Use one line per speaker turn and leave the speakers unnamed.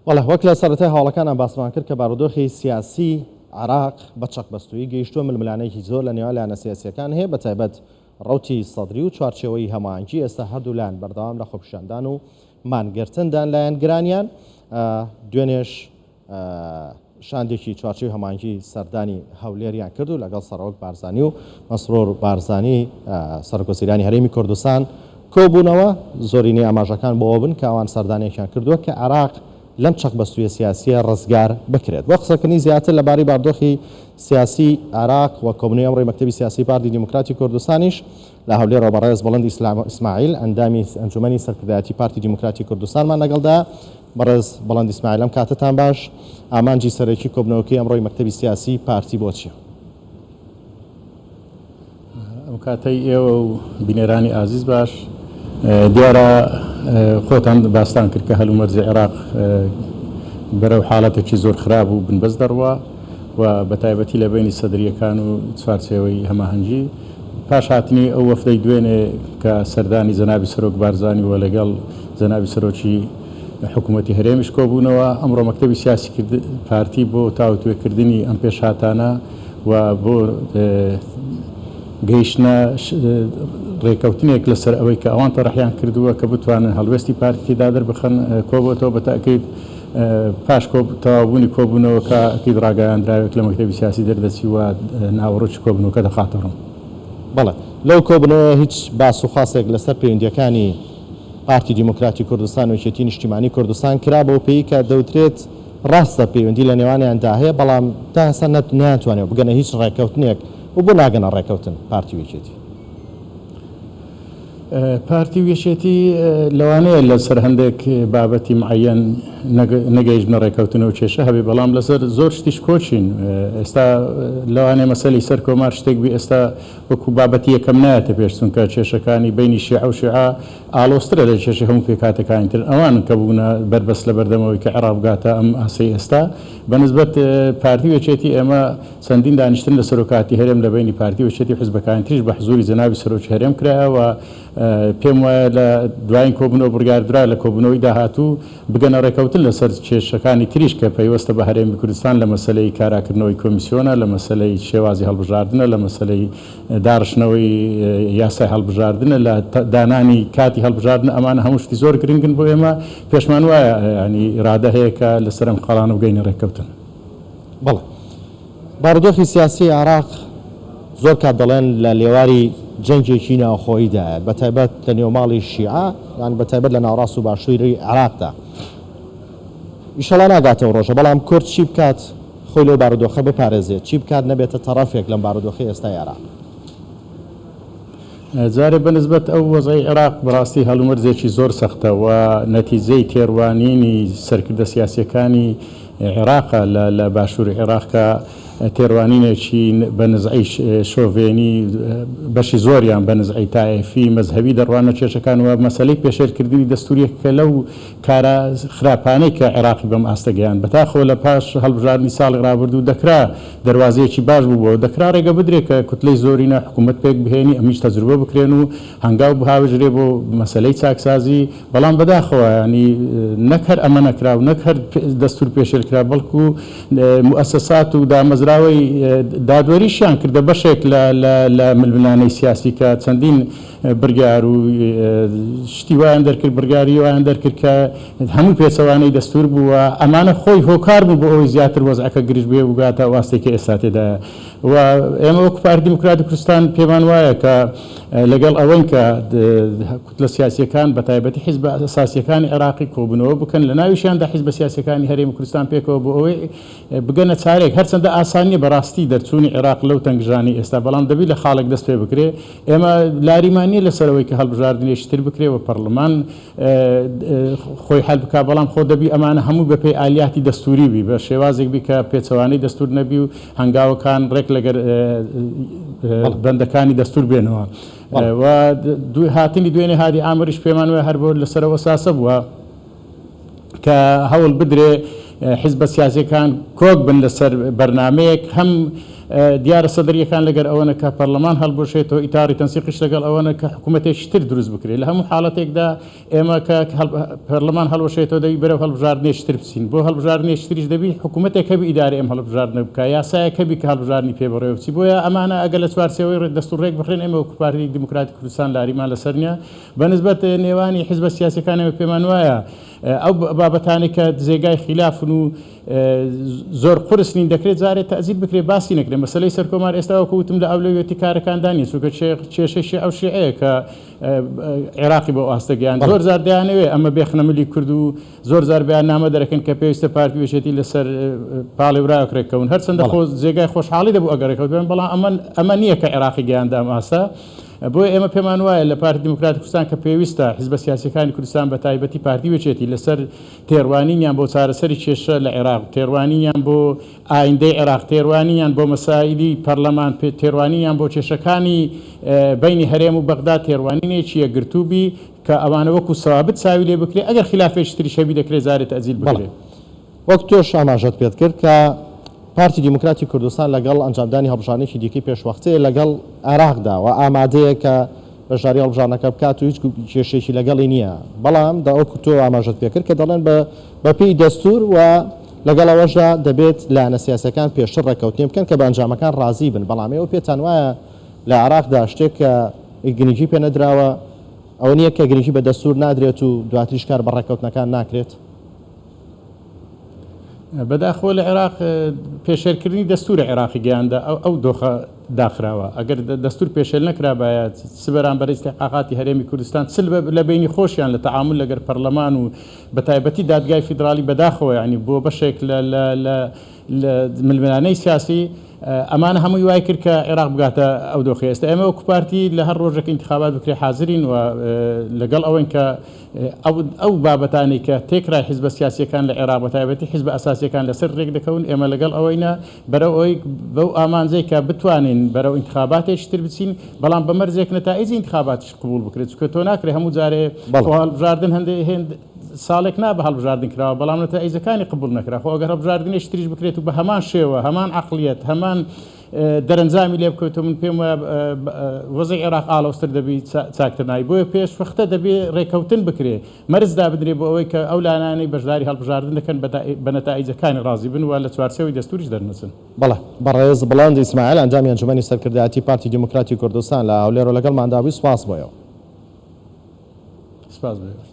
وەڵێ وەک لە سەرەتای هەواڵەکانە باسمان کرد کە بارودۆخی سیاسی عراق بە چەقبەستووی گەیشتووە ململانەیەکی زۆر لە نێوان لایەنە سیاسیەکان هەیە بەتایبەت ڕەوتی سەدری و چوارچێوەی هەماهەنگی ئێستا هەردوو لایەن بەردەوام لە خۆپیشاندان و مانگرتندان لایەن گرانیان دوێنێش شاندێکی چوارچێوی هەماهەنگی سەردانی هەولێریان کرد و لەگەڵ سەرۆک بارزانی و مەسرۆر بارزانی سەرۆکوەزیرانی هەرێمی کوردستان کۆبوونەوە زۆرینەی ئاماژەکان بۆەوە بن کە ئەوان سەردانێکیان کردووە کە عراق لەم چەقبەستوویە سیاسیە ڕزگار بکرێت. بۆ قسەکردنی زیاتر لەبارەی بارودۆخی سیاسی عراق و کۆبوونەوەی ئەمڕۆی مەکتەبی سیاسی پارتی دیموکراتی کوردستانیش لە هەولێر بەڕێز بەڵەندی ئیسماعیل ئەندامی ئەنجومەنی سەرکردایەتی پارتی دیموکراتی کوردستانمان لەگەڵدا. بەڕێز بەڵەندی ئیسماعیل ئەم کاتتان باش. ئامانجی سەرەکی کۆبوونەوەکەی ئەمڕۆی مەکتەبی سیاسی پارتی بۆ چییە؟
ئەو کاتەی ئێوە و بینێرانی ئازیز باش دیارە خۆتان باستان کرد کە هەلومەرجی عێراق بەرەو حاڵەتێکی زۆر خراپ و بنبەست دەڕوە و بە تایبەتی لە بینی سەدریەکان و چوارچێوەی هەماهەنگی پاش هاتنی ئەو وەفدەی دوێنێ کە سەردانی جەنابی سەرۆک بارزانی و لەگەڵ جەنابی سەرۆکی حکوومەتی هەرێمیش کۆبوونەوە ئەمڕۆ مەکتەبی سیاسی پارتی بۆ تاوتوێکردنی ئەم پێشهاتانە و بۆ گەیشتنە ڕێکەوتنێک لەسەر ئەوەی کە ئەوان تەڕەحیان کردووە کە بتوانن هەڵوێستی پارتیدا دەربخەن کۆبووەوە بە تاکید پاش تەواوبوونی کۆبوونەوە کە ئەکید ڕاگەیاندراوێت لە مەکتەبی سیاسی دەردەچی و ناوەڕۆکی کۆبوونەوەکە دەخاتەڕۆم.
بەڵێ لەو کۆبوونەوە هیچ باس و خاصێک لەسەر پەیوەندیەکانی پارتی دیموکراتی کوردستان و یەکێتی نیشتیمانی کوردستان کرا بەو پێی کە دەوترێت ڕاستە پەیوەندی لە نێوانیاندا هەیە بەڵام تا هەستا ناتوانێت بگەنە هیچ ڕێکەوتنێک و بۆ ناگەنە ڕێکەوتن پارتی یەکێتی.
پارتی و یەکێتی لەوانەیە لەسەر هەندێک بابەتی معەن نەگەیشتنە ڕێکەوتنەوە کێشە هەبێ بەڵام لەسەر زۆر شتیش کۆچین. ئێستا لەوانەیە مەسەلی سەر کۆمار شتێک بی ئێستا وەکو بابەتی یەکەم نایەتە پێش چونکە کێشەکانی بینی شیعە و شیعە ئالۆسترە لە کێشە هەموو پێکاتەکانی تر ئەوان کە بوونە بەربەست لە بەردەمەوەی کە عێراق بگاتە ئەم ئاسەی ئێستا بەنسبەت پارتی و یەکێتی ئێمە چەندین دانیشتن لە سەرۆکاتی هەرێم لە بینی پارتی و یەکێتی حیزبەکانی تریش بە حزوری جەنابی سەرۆکی هەرێم کرایەوە پێم وایە لە دوایین کۆبوونەوە بڕیاردرا لە کۆبوونەوەی داهاتوو بگەنە ڕێکەوتن لەسەر کێشەکانی تریش کە پەیوەستە بە هەرێمی کوردستان لە مەسەلەی کاراکردنەوەی کۆمیسیۆنە لە مەسەلەی شێوازی هەڵبژاردنە لە مەسەلەی داڕشنەوەی یاسای هەڵبژاردنە لە دانانی کاتی هەڵبژاردن ئەمانە هەموو شتی زۆر گرنگن بۆ ئێمە پێشمان وایە ینی ئیرادە هەیە کە لەسەر ئەم خەڵانە بگەینە ڕێکەوتن.
بەڵێ بارودۆخی سیاسی عێراق زۆر کات دەڵێن لە لێواری جەنگێکی ناوخۆییدایە بەتایبەت لە نێوماڵی شیعە یان بەتایبەت لە ناوڕاست و باشووری عێراقدا ئیشەڵا ناگاتەوە ڕۆژە بەڵام کورد چی بکات خۆی لەو بارودۆخە بپارێزێت چی بکات نەبێتە تەڕەفێک لەم بارودۆخی ئێستای عێراق.
جارێ بەنسبەت ئەو وەزای عێراق بەڕاستی هەڵومەرجێکی زۆر سەختە و نەتیجەی تێڕوانینی سەرکردە سیاسیەکانی عێراقە لە باشووری عێراقکە تێڕوانینێکی بە نزعی شۆڤێنی بەشی زۆریان بە نزعی تایفی مەزهەبی دەڕوانە کێشەکان و مەسەلەی پێشێرکردنی دەستوریەک کە لەو کارە خراپانەی کە عێراقی بەم ئاستەگەیان بەتاخۆ لە پاش هەڵبژاردننی ساڵی ڕابردوو دەکرا دەواازەیەکی باش بوو دەکرا ڕێگە بدرێت کە کوتلەی زۆرینە حکوومەت پێک بهێنی ئەمیش تەجروبە بکرێن و هەنگاو بهاوژرێ بۆ مەسەلەی چاکسازی بەڵام بەداخەوە ینی نەکەر ئەمە نەکرا و نەکەر دەستور پێشێرکرا بەڵکو مؤسسات و دامەزراوەی دادوەریشیان کردە بەشێک لە ململانەی سیاسی کە چەندین بڕیار و شتی وایان دەرکرد بڕیاری وایان دەرکرد کە هەموو پێچەوانەی دەستور بووە ئەمانە خۆی هۆکار بوو بۆ ئەوەی زیاتر وەزعەکە گرژ بێ وگاتە واستێکی ئێستا تێدایە و ئێمە وەکو پارتی دیموکراتی کوردستان پێمان وایە کە لەگەڵ ئەوەی کە کوتلە سیاسیەکان بە تایبەتی حیزب ئەساسیەکانی عێراقی کۆبوونەوە بکەن لە ناویشیاندا حیزب سیاسیەکانی هەرێمی کوردستان پێکەوە بۆ ئەوەی بگەنە چارێک هەرچەندە ئاسانیە بەڕاستی دەرچوونی عێراق لەو تەنگژانی ئێستا بەڵام دەبی لە خاڵێک دەست پێ بکرێ ئێمە لاریمانیە لەسەرەوەی کە هەڵبژاردنێکی تر بکرێ و پەرلەمان خۆی حل بک بەڵام خۆ دەبی ئەمانە هەموو بە پێی ئالیاتی دەستوری بی بە شێوازێک بی کە پێچەوانەی دەستور نەبی و هەنگاوەکان ڕێک لەگەر بەندەکانی دەستور بێنەوە و هاتنی دوێنێ هادی ئامریش پێمان وایە هەر بۆ لەسەرەوە ساسە بووە کە هەوڵ بدرێ حیزبە سیاسیەکان کۆک بن لەسەر بەرنامەیەک هەم دیارە سەدەریەکان لەگەر ئەوەنە کە پەرلەمان هەڵبژێتەوە ئیتاری تەنسیقش لەگەڵ ئەوەنە کە حکوومەتێکی تر دروست بکرێت لە هەموو حاڵەتێکدا ئێمە کە پەرلەمان هەڵوەشێتەوە دەبی بەرەو هەڵبژاردنێکی تر بچین بۆ هەڵبژاردنێکی تریش دەبی حکوومەتێک هەبی ئیدارە ئێمە هەڵبژاردنە بکە یاسایەکەبی کە هەڵبژاردننی پێ بەڕێوە بچی بۆیە ئەمانە ئەگەر لە چوارچێوەی دەستوڕێک بخرێن ئێمە وەکو پارتی دیموکراتی کوردستان لاریمان لەسەر نیە بەنسبەت نێوانی حیزبە سیاسیەکان ئێمە پێمان وایە ئەو بابەتانی کە جێگای خلافن و زۆر قرسنین دەکرێت جارێت تەزیل بکرێت باسی نەکرێت مەسلەی سەرکۆمار ئێستا وەکوتم لە ئەولەوێتی کارەکاندانی چونکە کێشەی ئەو شیعەیە کە عێراقی بۆ ئاستەگەیان زۆر زار دەیانەوێ ئەمە بێخنەمەلی کورد و زۆر زار بەیان نامە دەرەکەن کە پێویستە پارتی وێژێتی لەسەر پاڵی وراکرێکەون هەرچەندە خۆ جێگای خۆشحاڵی دەبوو ئەگەڕێکەوت بێن بەڵام ئەمە نییە کە عێراقی گەیاندا ئاسا بۆی ئێمە پێمان وایە لە پارتی دیموکراتی کوردستان کە پێویستە حیزبە سیاسیەکانی کوردستان بە تایبەتی پارتی وێچێتی لەسەر تێڕوانینیان بۆ چارەسەری کێشە لە عێراق تێڕوانینیان بۆ ئایندەی عێراق تێڕوانینیان بۆ مەسائیلی پەرلەمان تێڕوانینیان بۆ کێشەکانی بینی هەرێم و بەغداد تێڕوانینێکی یەکگرتووبی کە ئەوانە وەکو سەوابت چاوی لێ بکرێت ئەگەر خلافێکی تری شەبی دەکرێت جارێت تەزیل بکرێت
وەک تۆش ئاماژەت پێت کرد کە پارتی دیموکراتی کوردستان لەگەڵ ئەنجامدانی هەڵبژاردنێکی دیکەی پێشوەختەیە لەگەڵ عێراقدا و ئامادەیە کە بەشداری هەڵبژاردنەکە بکات و هیچ کێشێکی لەگەڵی نییە بەڵام داوەکو تۆ ئاماژەت پێ کرد کە دەڵێن بەپێی دەستور و لەگەڵ ئەوەشدا دەبێت لایەنە سیاسەکان پێشتر ڕێکەوتنی بکەن کە بە ئەنجامەکان ڕازی بن بەڵام ئێوە پێتان وایە لە عێراقدا شتێک کە گرنگی پێ نەدراوە ئەوە نییە کە گرنگی بە دەستور نادرێت و دواتریش کار بە ڕێکەوتنەکان ناکرێت
بەداخۆ لە عێراق پێشێرکردنی دەستورە عێراقی گەیاندا ئەو دۆخە داخراوە ئەگەر دەستور پێشێل نەکرابایە سبەران بەرەی استحقاقاتی هەرێمی کوردستان چل لە بینی خۆشیان لە تەعامل لەگەر پەرلەمان و بە تایبەتی دادگای فیدرالی بەداخەوە یعنی بۆ بەشێک لە ململانەی سیاسی ئەمانە هەمووی وای کرد کە عێراق بگاتە ئەو دۆخی ئێستا ئێمە وەکو پارتی لە هەر ڕۆژێک انتخابات بکرێ حاضرین و لەگەڵ ئەوەن کە ئەو بابەتانی کە تێکرای حیزبە سیاسیەکان لە عێراق بە تایبەتی حیزبە ئەساسیەکان لەسەر ڕێک دەکەون ئێمە لەگەڵ ئەوەیە بەرەو ئەوەی بەو ئامانجەی کە بتوانین بەرەو انتخاباتێکی تر بچین بەڵام بە مەرجێک نەتائیجی انتخاباتش قبول بکرێت چونکە تۆ ناکرێت هەموو جارێ هەڵبژاردن هەند ساڵێک نا بە هەڵبژاردن کراوە بەڵام نەتائیجەکانی قبول نەکرا خۆ ئەگەر هەڵبژاردنێکی تریش بکرێت و بە هەمان شێوە هەمان عەقلیەت هەمان دەرەنجامی لێ بکەوتە من پێم وایە وەزعی عێراق ئاڵۆزتر دەبی چاکترنایی بۆیە پێشوەختە دەبێ ڕێکەوتن بکرێ مەرجدا بدرێ بۆ ئەوەی کە ئەو لانانەی بەشداری هەڵبژاردن دەکەن بە نەتائیجەکانی ڕازی بن و لە چوارچێوەی دەستوریش دەرنەچن
بەڵێ بەڕێز بڵاند ئیسماعیل ئەنجامی ئەنجومەنی سەرکردایەتی پارتی دیموکراتی کوردستان لە هەولێر و لەگەڵ مانداوی سوپاس بۆیەوە
سپاس بێ